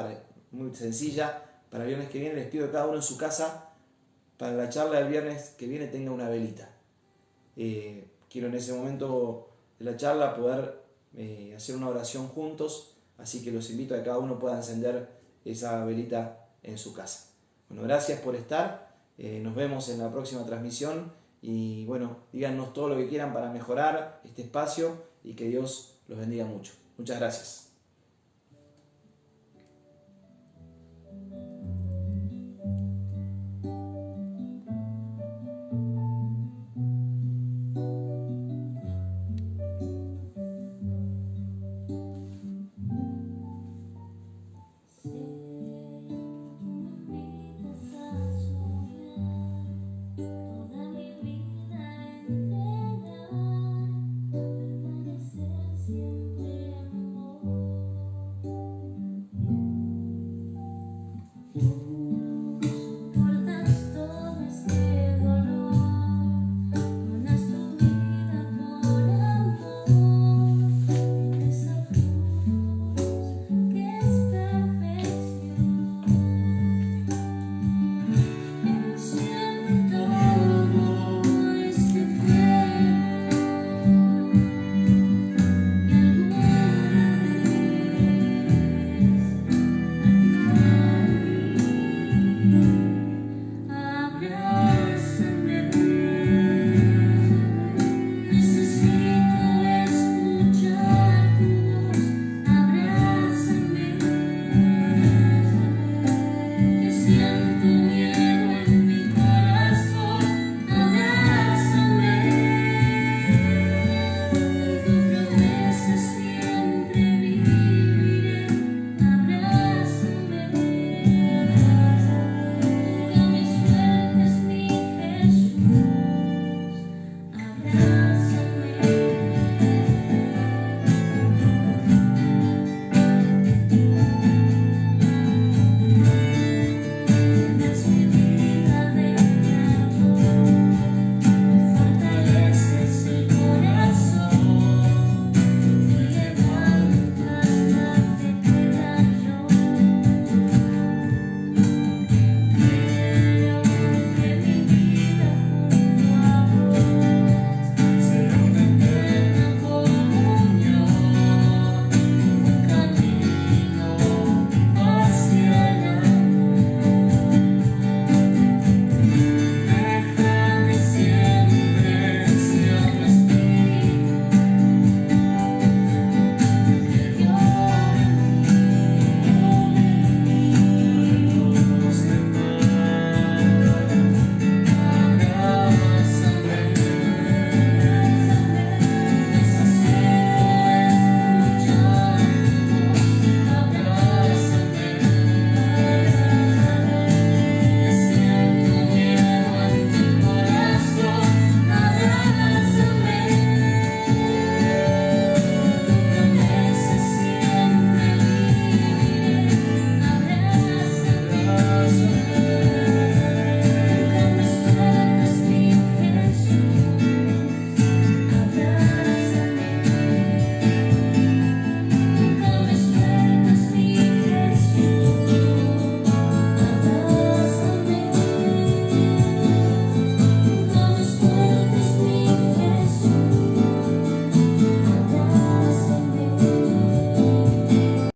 muy sencilla, para el viernes que viene. Les pido que cada uno en su casa, para la charla del viernes que viene, tenga una velita. Quiero en ese momento de la charla poder hacer una oración juntos, así que los invito a que cada uno pueda encender esa velita en su casa. Bueno, gracias por estar, nos vemos en la próxima transmisión y bueno, díganos todo lo que quieran para mejorar este espacio y que Dios los bendiga mucho. Muchas gracias. Siempre amor.